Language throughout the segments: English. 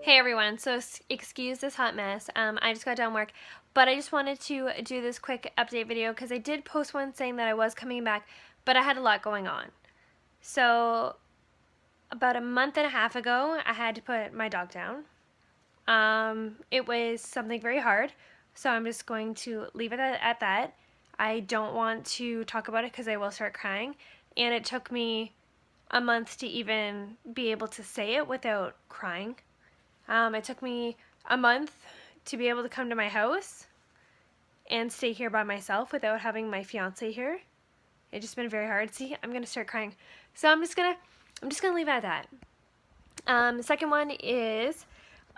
Hey everyone, so excuse this hot mess. I just got done work, but I just wanted to do this quick update video because I did post one saying that I was coming back, but I had a lot going on. So, about a month and a half ago, I had to put my dog down. It was something very hard, so I'm just going to leave it at that. I don't want to talk about it because I will start crying, and it took me a month to even be able to say it without crying. It took me a month to be able to come to my house and stay here by myself without having my fiance here. It's just been very hard. See, I'm gonna start crying. So I'm just gonna leave it at that. The second one is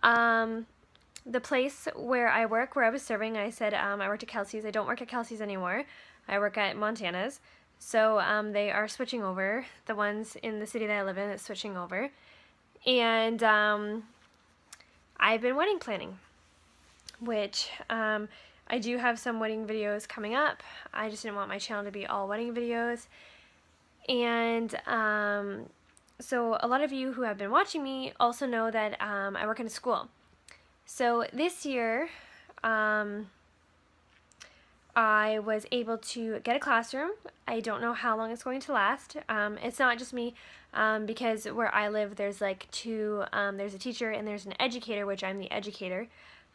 the place where I work, where I was serving. I said I worked at Kelsey's. I don't work at Kelsey's anymore. I work at Montana's. So they are switching over. The ones in the city that I live in is switching over. And I've been wedding planning, which I do have some wedding videos coming up. I just didn't want my channel to be all wedding videos. And so a lot of you who have been watching me also know that I work in a school. So this year, I was able to get a classroom. I don't know how long it's going to last. It's not just me, because where I live, there's like there's a teacher and there's an educator, which I'm the educator,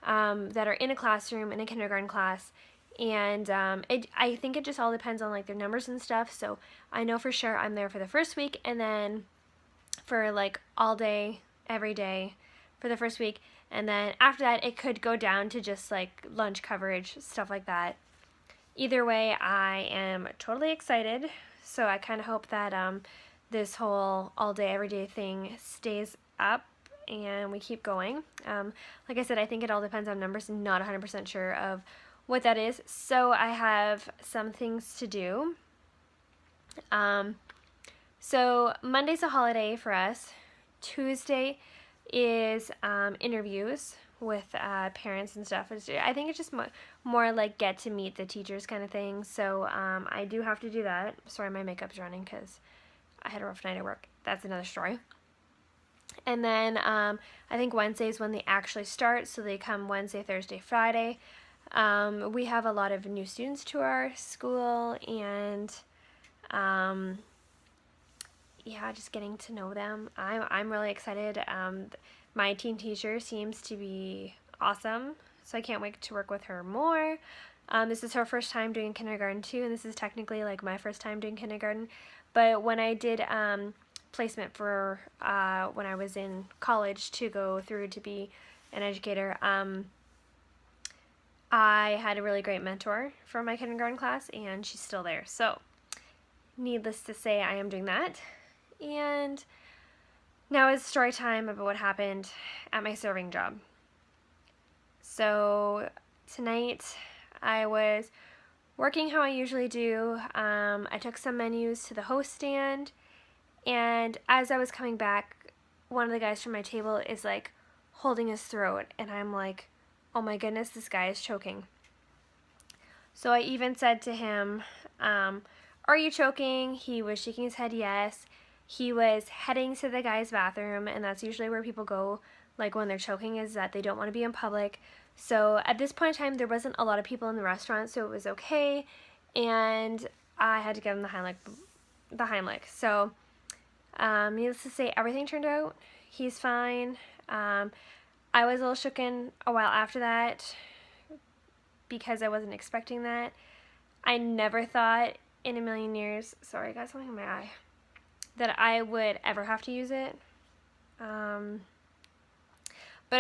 that are in a classroom, in a kindergarten class. And I think it just all depends on like their numbers and stuff. So I know for sure I'm there for the first week, and then for like all day, every day for the first week. And then after that, it could go down to just like lunch coverage, stuff like that. Either way, I am totally excited, so I kind of hope that this whole all-day, everyday thing stays up and we keep going. Like I said, I think it all depends on numbers. I'm not 100% sure of what that is, so I have some things to do. So Monday's a holiday for us. Tuesday is interviews with parents and stuff. I think it's just more like get to meet the teachers kind of thing. So I do have to do that. Sorry, my makeup's running because I had a rough night at work. That's another story. And then I think Wednesday is when they actually start. So they come Wednesday, Thursday, Friday. We have a lot of new students to our school, and yeah, just getting to know them. I'm really excited. My teen teacher seems to be awesome, so I can't wait to work with her more. This is her first time doing kindergarten too, and this is technically like my first time doing kindergarten. But when I did placement for when I was in college to go through to be an educator, I had a really great mentor for my kindergarten class, and she's still there. So needless to say, I am doing that. And now it's story time about what happened at my serving job. So tonight I was working how I usually do. I took some menus to the host stand, and as I was coming back, one of the guys from my table is like holding his throat, and I'm like, oh my goodness, this guy is choking. So I even said to him, are you choking? He was shaking his head yes. He was heading to the guy's bathroom, and that's usually where people go, like when they're choking, is that they don't want to be in public. So at this point in time, there wasn't a lot of people in the restaurant, so it was okay, and I had to give him the Heimlich. So needless to say, everything turned out. He's fine. I was a little shooken a while after that because I wasn't expecting that. I never thought in a million years, sorry, I got something in my eye, that I would ever have to use it. But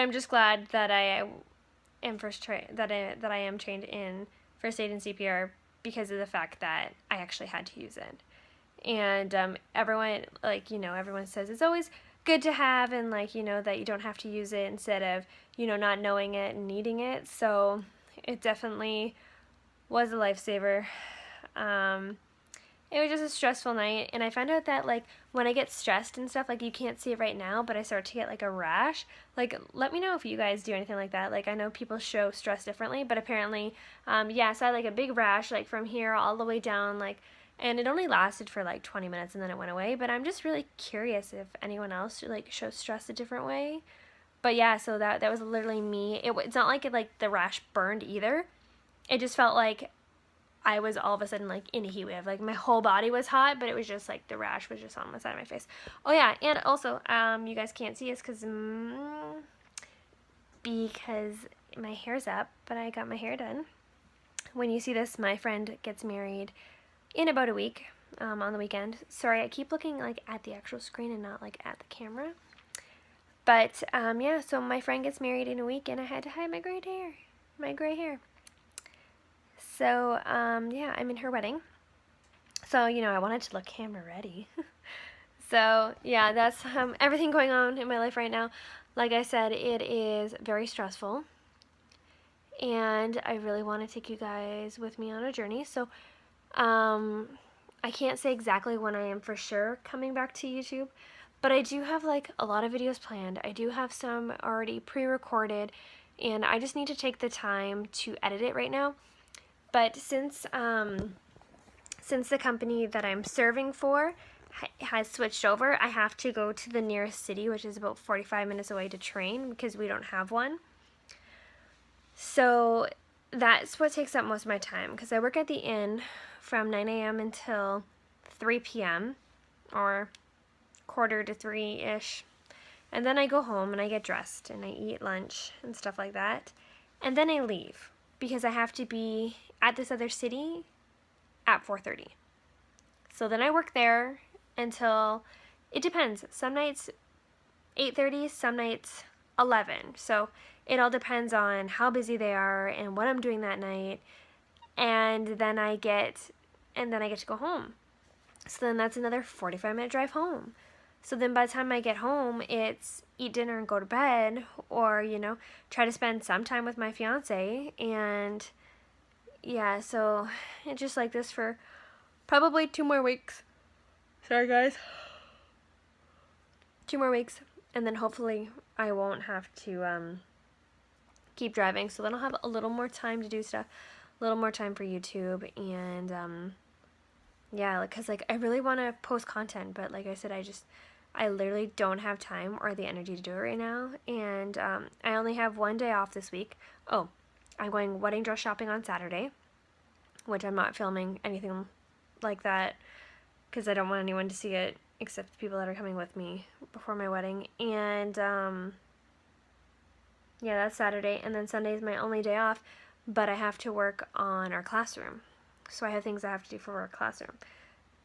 I'm just glad that I am that I am trained in first aid and CPR because of the fact that I actually had to use it. And everyone, like, everyone says it's always good to have, and like, that you don't have to use it instead of, not knowing it and needing it. So it definitely was a lifesaver. It was just a stressful night, and I found out that, like, when I get stressed and stuff, like, you can't see it right now, but I start to get, like, a rash. Like, let me know if you guys do anything like that. Like, I know people show stress differently, but apparently, yeah, so I had, like, a big rash, like, from here all the way down, like, and it only lasted for, like, 20 minutes, and then it went away, but I'm just really curious if anyone else, like, shows stress a different way, But yeah, so that was literally me. It's not like the rash burned either. It just felt like I was all of a sudden like in a heat wave. Like my whole body was hot, but it was just like the rash was just on the side of my face. Oh yeah, and also you guys can't see us because my hair's up, but I got my hair done. When you see this, my friend gets married in about a week, on the weekend. Sorry, I keep looking like at the actual screen and not like at the camera. But yeah, so my friend gets married in a week, and I had to hide my gray hair. So yeah, I'm in her wedding. So I wanted to look camera ready. So yeah, that's everything going on in my life right now. Like I said, it is very stressful, and I really want to take you guys with me on a journey. So I can't say exactly when I am for sure coming back to YouTube, but I do have like a lot of videos planned. I do have some already pre-recorded, and I just need to take the time to edit it right now. But since the company that I'm serving for has switched over, I have to go to the nearest city, which is about 45 minutes away, to train because we don't have one. So that's what takes up most of my time, because I work at the inn from 9 a.m. until 3 p.m. or 2:45-ish. And then I go home and I get dressed and I eat lunch and stuff like that. And then I leave because I have to be at this other city at 4:30. So then I work there until, it depends. Some nights 8:30, some nights 11. So it all depends on how busy they are and what I'm doing that night. And then I get to go home. So then that's another 45-minute drive home. So then by the time I get home, it's eat dinner and go to bed, or, try to spend some time with my fiance. And yeah, so it's just like this for probably 2 more weeks. Sorry, guys. 2 more weeks, and then hopefully I won't have to keep driving. So then I'll have a little more time to do stuff, a little more time for YouTube, and yeah, because I really want to post content, but like I said, I literally don't have time or the energy to do it right now. And I only have 1 day off this week. Oh, I'm going wedding dress shopping on Saturday, which I'm not filming anything like that because I don't want anyone to see it except the people that are coming with me before my wedding. And yeah, that's Saturday. And then Sunday is my only day off, but I have to work on our classroom. So I have things I have to do for our classroom,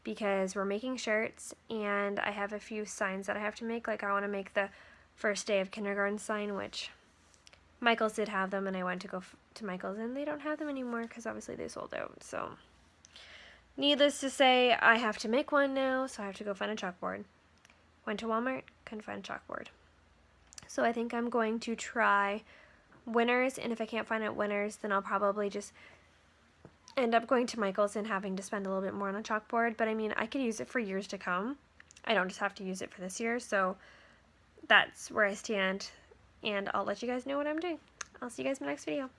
because we're making shirts, and I have a few signs that I have to make. Like I want to make the first day of kindergarten sign, which Michael's did have them, and I went to go to Michael's, and they don't have them anymore because obviously they sold out. So needless to say, I have to make one now, so I have to go find a chalkboard. Went to Walmart, couldn't find a chalkboard. So I think I'm going to try Winners, and if I can't find it Winners, then I'll probably just end up going to Michael's and having to spend a little bit more on a chalkboard. But I mean, I could use it for years to come. I don't just have to use it for this year. So that's where I stand, and I'll let you guys know what I'm doing. I'll see you guys in my next video.